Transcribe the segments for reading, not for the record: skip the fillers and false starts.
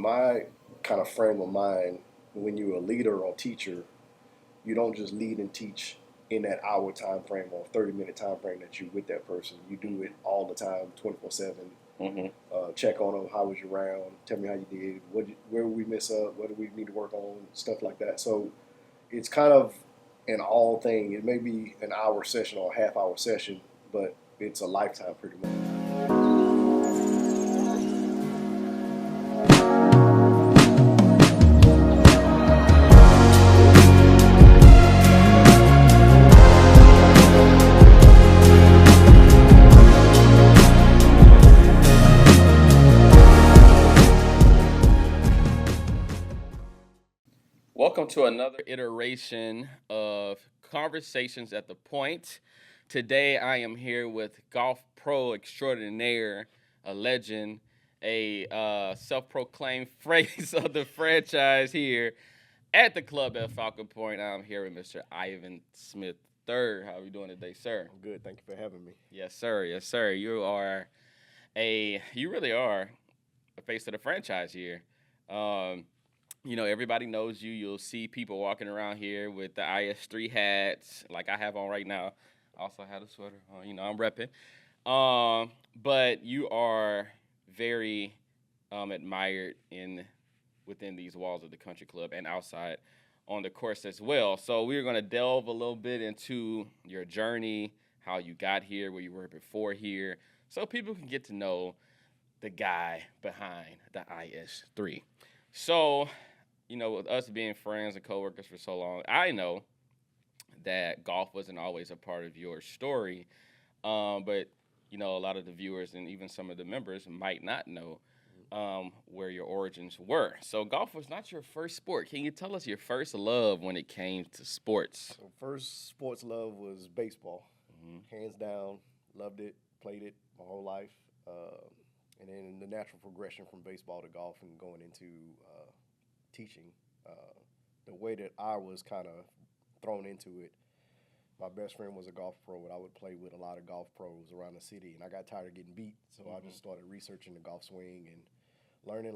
my kind of frame of mind, when you're a leader or teacher, you don't just lead and teach in that hour time frame or 30-minute time frame that you're with that person. You do it all the time, 24/7. Mm-hmm. Check on them. How was your round? Tell me how you did. Where we miss up? What do we need to work on? Stuff like that. So it's kind of an all thing. It may be an hour session or a half hour session, but it's a lifetime pretty much. Welcome to another iteration of Conversations at the Point. Today I am here with golf pro extraordinaire, a legend, a self-proclaimed face of the franchise here at the club at Falcon Point. I'm here with Mr. Ivan Smith III. How are you doing today, sir? I'm good. Thank you for having me. Yes, sir. Yes, sir. You really are a face of the franchise here. Um, everybody knows you. You'll see people walking around here with the IS3 hats, like I have on right now. I also had a sweater on. I'm repping. But you are very admired within these walls of the country club and outside on the course as well. So we're going to delve a little bit into your journey, how you got here, where you were before here, so people can get to know the guy behind the IS3. So, with us being friends and coworkers for so long, I know that golf wasn't always a part of your story. But a lot of the viewers and even some of the members might not know where your origins were. So golf was not your first sport. Can you tell us your first love when it came to sports? So first sports love was baseball, hands down. Loved it, played it my whole life, and then the natural progression from baseball to golf and going into teaching. The way that I was kind of thrown into it, my best friend was a golf pro, and I would play with a lot of golf pros around the city, and I got tired of getting beat, so I just started researching the golf swing and learning,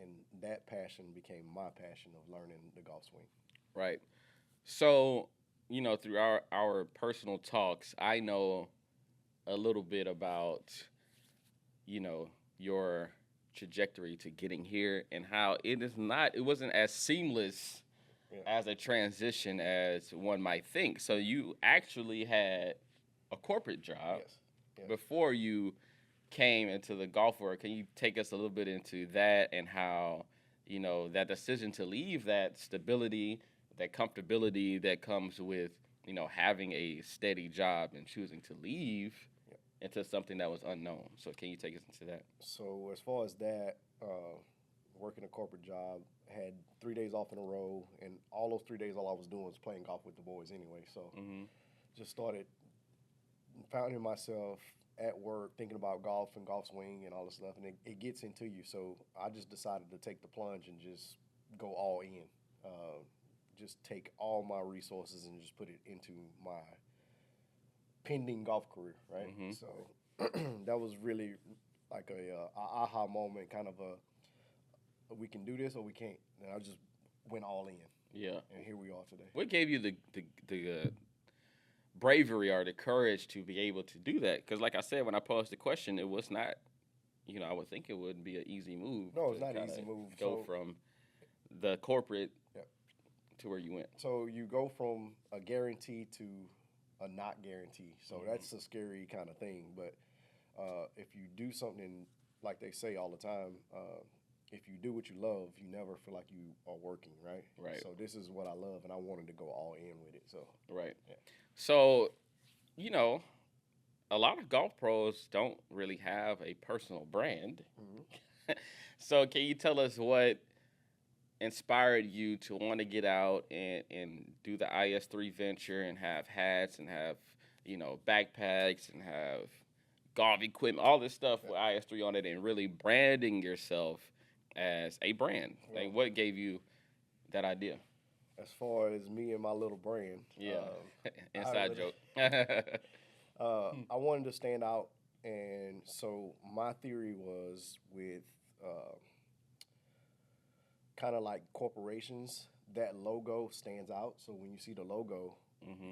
and that passion became my passion of learning the golf swing. Right. So, through our personal talks, I know a little bit about, your trajectory to getting here and how it wasn't as seamless as a transition as one might think. So you actually had a corporate job Yes. before you came into the golf world. Can you take us a little bit into that and how, that decision to leave that stability, that comfortability that comes with, having a steady job and choosing to leave into something that was unknown. So can you take us into that? So as far as that, working a corporate job, had 3 days off in a row, and all those 3 days, all I was doing was playing golf with the boys anyway. So just started finding myself at work thinking about golf and golf swing and all this stuff, and it gets into you. So I just decided to take the plunge and just go all in. Just take all my resources and just put it into my pending golf career, right? So that was really like a aha moment, kind of a we can do this or we can't. And I just went all in. Yeah. And here we are today. What gave you the bravery or the courage to be able to do that? Because, like I said, when I posed the question, it was not, I would think it would be an easy move. No, it's not an easy move. Go from the corporate to where you went. So you go from a guarantee to a not guarantee. So that's a scary kind of thing. But if you do something, like they say all the time, if you do what you love, you never feel like you are working, right? Right. So this is what I love, and I wanted to go all in with it. So right. Yeah. So, a lot of golf pros don't really have a personal brand. So can you tell us what inspired you to want to get out and do the IS3 venture and have hats and have, backpacks and have golf equipment, all this stuff with IS3 on it, and really branding yourself as a brand? Like, what gave you that idea? As far as me and my little brand, inside joke. I wanted to stand out, and so my theory was with kind of like corporations, that logo stands out. So when you see the logo,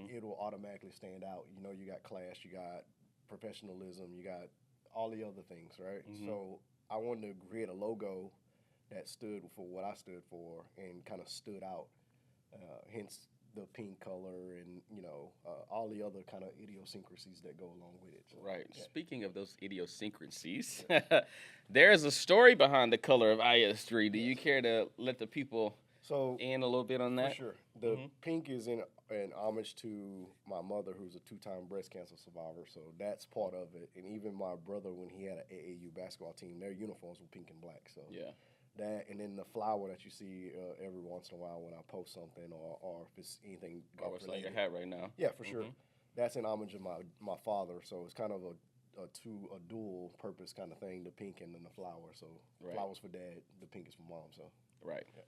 it will automatically stand out. You know, you got class, you got professionalism, you got all the other things, right? So I wanted to create a logo that stood for what I stood for and kind of stood out. Hence the pink color and all the other kind of idiosyncrasies that go along with it. So, Right. yeah. Speaking of those idiosyncrasies, there's a story behind the color of IS3. Do you care to let the people So in a little bit on for that? sure, the pink is in homage to my mother, who's a 2-time breast cancer survivor. So that's part of it. And even my brother, when he had an AAU basketball team, their uniforms were pink and black. So Yeah. that, and then the flower that you see every once in a while when I post something, or if it's anything Oh, golf it's on your related. hat right now. Yeah, for sure. That's in homage of my father. So it's kind of a dual purpose kind of thing, the pink and then the flower. So Right. flowers for dad, the pink is for mom. So Right. Yeah.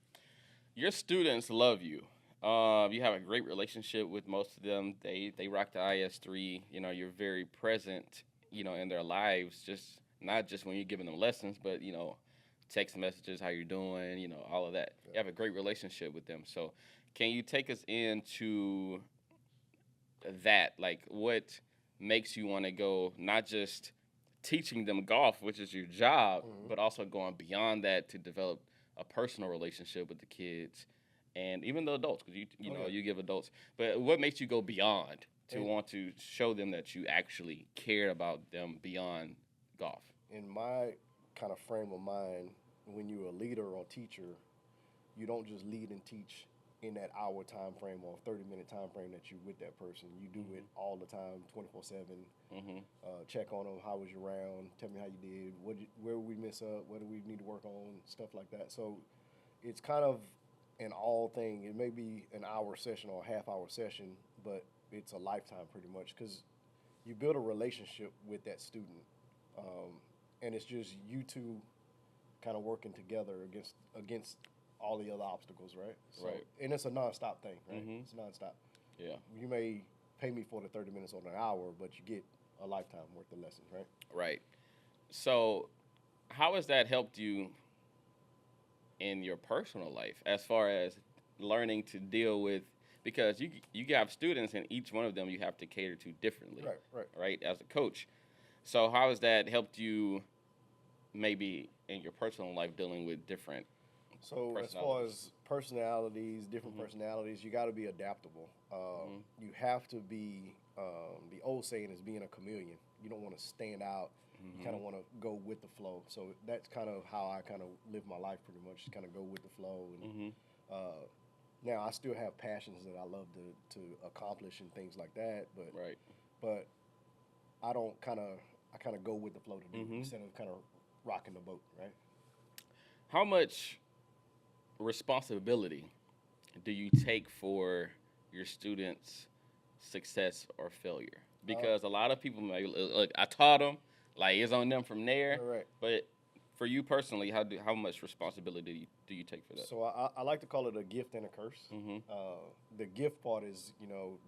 Your students love you. You have a great relationship with most of them. They rock the IS3. You know, you're very present, in their lives, just not just when you're giving them lessons, but, text messages, how you're doing, all of that. You have a great relationship with them. So can you take us into that? Like, what makes you want to go not just teaching them golf, which is your job, but also going beyond that to develop a personal relationship with the kids and even the adults, because you give adults. But what makes you go beyond to want to show them that you actually care about them beyond golf? In my kind of frame of mind, when you're a leader or teacher, you don't just lead and teach in that hour time frame or 30-minute time frame that you're with that person. You do it all the time, 24/7. Check on them. How was your round? Tell me how you did. Where we miss up? What do we need to work on? Stuff like that. So it's kind of an all thing. It may be an hour session or a half-hour session, but it's a lifetime pretty much, because you build a relationship with that student, and it's just you two kind of working together against all the other obstacles, right? So, Right. And it's a nonstop thing, right? It's nonstop. Yeah. You may pay me for the 30 minutes or an hour, but you get a lifetime worth of lessons, right? Right. So how has that helped you in your personal life as far as learning to deal with, because you have students and each one of them you have to cater to differently, right, as a coach. So how has that helped you maybe in your personal life dealing with different So as far as personalities, different personalities, you got to be adaptable. You have to be, the old saying is being a chameleon. You don't want to stand out. You kind of want to go with the flow. So that's kind of how I kind of live my life pretty much, kind of go with the flow. And now I still have passions that I love to accomplish and things like that, but I don't I kind of go with the flow to do it instead of kind of rocking the boat, right? How much responsibility do you take for your students' success or failure? Because a lot of people may look, I taught them, like it's on them from there. Right. But for you personally, how much responsibility do you take for that? So I like to call it a gift and a curse. The gift part is,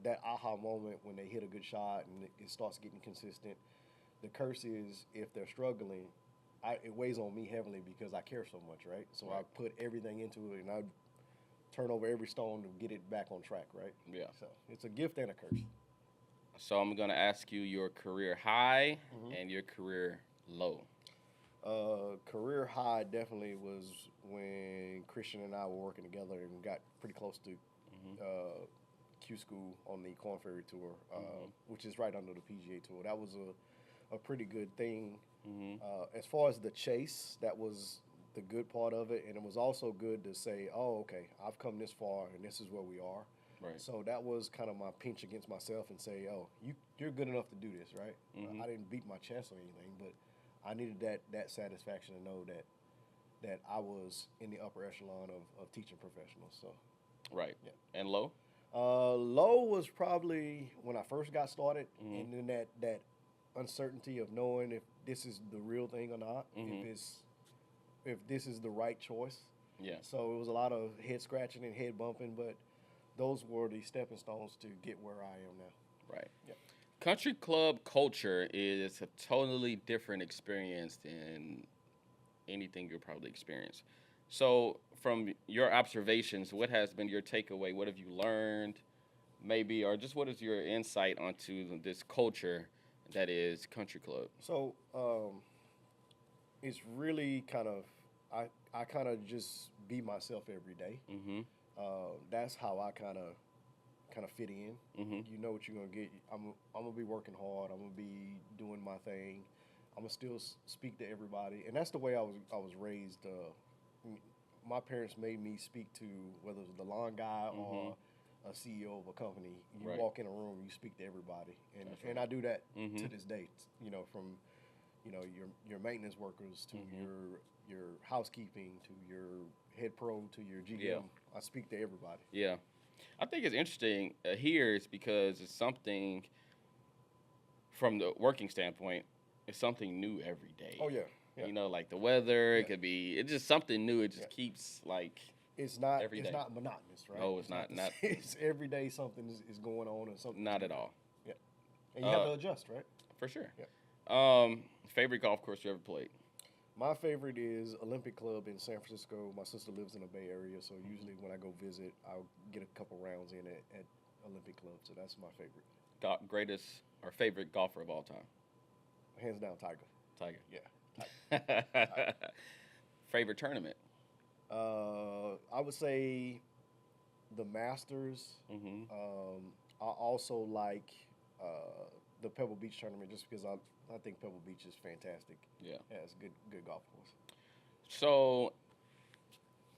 that aha moment when they hit a good shot and it starts getting consistent. The curse is if they're struggling, it weighs on me heavily because I care so much, right? So I put everything into it and I turn over every stone to get it back on track, right? Yeah. So it's a gift and a curse. So I'm going to ask you your career high and your career low. Career high definitely was when Christian and I were working together and got pretty close to Q School on the Korn Ferry Tour, which is right under the PGA Tour. That was a pretty good thing. As far as the chase, that was the good part of it, and it was also good to say, oh, okay, I've come this far and this is where we are. Right. So that was kind of my pinch against myself and say, oh, you're good enough to do this, right? I didn't beat my chest or anything, but I needed that satisfaction to know that I was in the upper echelon of teaching professionals. So, right. Yeah. And low? Low was probably when I first got started, and then that uncertainty of knowing if this is the real thing or not, if this is the right choice. Yeah. So it was a lot of head scratching and head bumping, but those were the stepping stones to get where I am now. Right. Yeah. Country club culture is a totally different experience than anything you'll probably experience. So, from your observations, what has been your takeaway? What have you learned, maybe, or just what is your insight onto this culture that is country club? So it's really kind of I kind of just be myself every day. Mm-hmm. That's how I kind of fit in. Mm-hmm. You know what you're gonna get. I'm gonna be working hard. I'm gonna be doing my thing. I'm gonna still speak to everybody, and that's the way I was raised. My parents made me speak to whether it was the lawn guy Mm-hmm. or a CEO of a company. You Right. walk in a room, you speak to everybody, and That's and right. I do that Mm-hmm. to this day. You know, from your maintenance workers to Mm-hmm. your housekeeping to your head pro to your Yeah. GM. I speak to everybody. Yeah. I think it's interesting here is because it's something from the working standpoint, it's something new every day. Oh yeah, yeah. You know, like the weather, it Yeah. could be, it's just something new. It just Yeah. keeps like It's not every it's day. not monotonous, right? No, it's not. the Not same. It's every day something is going on and something. not at all. Yeah, and you have Uh, to adjust, right? For sure. Yeah. Favorite golf course you ever played? My favorite is Olympic Club in San Francisco. My sister lives in the Bay Area, so usually when I go visit, I'll get a couple rounds in at Olympic Club. So that's my favorite. Greatest or favorite golfer of all time? Hands down, Tiger. Tiger. Yeah. Favorite tournament? I would say the Masters. Mm-hmm. I also like the Pebble Beach tournament just because I think Pebble Beach is fantastic. Yeah. Yeah, it's a good golf course. So,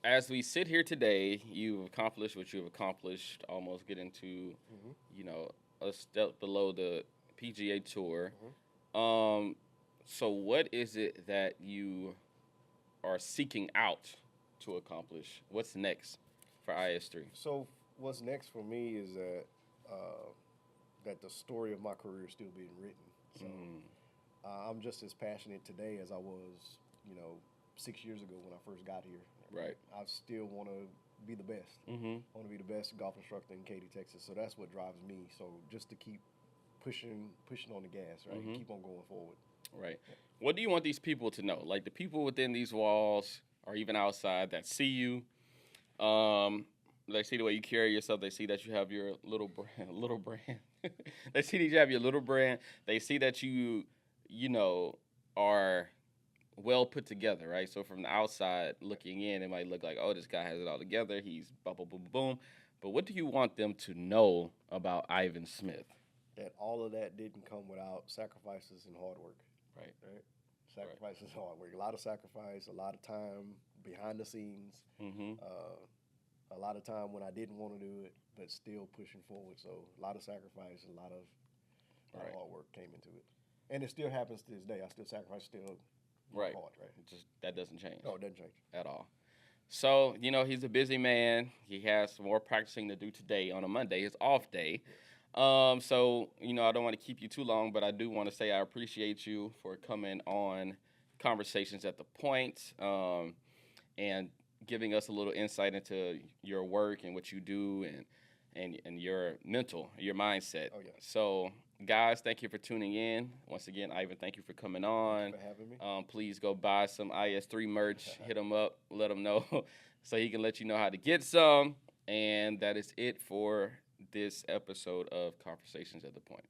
as we sit here today, you've accomplished what you've accomplished, almost getting to, Hmm. you know, a step below the PGA Tour. Mhm. So what is it that you are seeking out to accomplish? What's next for IS3? So what's next for me is uh, that the story of my career is still being written. So Mm, I'm just as passionate today as I was, 6 years ago when I first got here. right. I still want to be the best. Mm-hmm. I want to be the best golf instructor in Katy, Texas. So that's what drives me. So just to keep pushing on the gas, right? Mhm. Keep on going forward. Right. What do you want these people to know? Like the people within these walls or even outside that see you, they see the way you carry yourself. They see that you have your little brand, little brand. They see that you have your little brand. They see that you know, are well put together, right? So from the outside looking in, it might look like, oh, this guy has it all together. He's boom, boom, boom, boom. But what do you want them to know about Ivan Smith? That all of that didn't come without sacrifices and hard work. Right. Right? Sacrifices and hard work. A lot of sacrifice, a lot of time behind the scenes, Mm-hmm. a lot of time when I didn't want to do it, but still pushing forward. So a lot of sacrifice, a lot of Right. hard work came into it. And it still happens to this day. I still sacrifice, still work Right. hard, right? Just that doesn't change No, it doesn't change. at all. So, he's a busy man. He has some more practicing to do today on a Monday, his off day. So, I don't want to keep you too long, but I do want to say I appreciate you for coming on Conversations at the Point, and giving us a little insight into your work and what you do and your mindset. Oh, yeah. So, guys, thank you for tuning in. Once again, Ivan, thank you for coming on. Thanks for having me. Please go buy some IS3 merch. Hit him up. Let him know so he can let you know how to get some. And that is it for this episode of Conversations at the Point.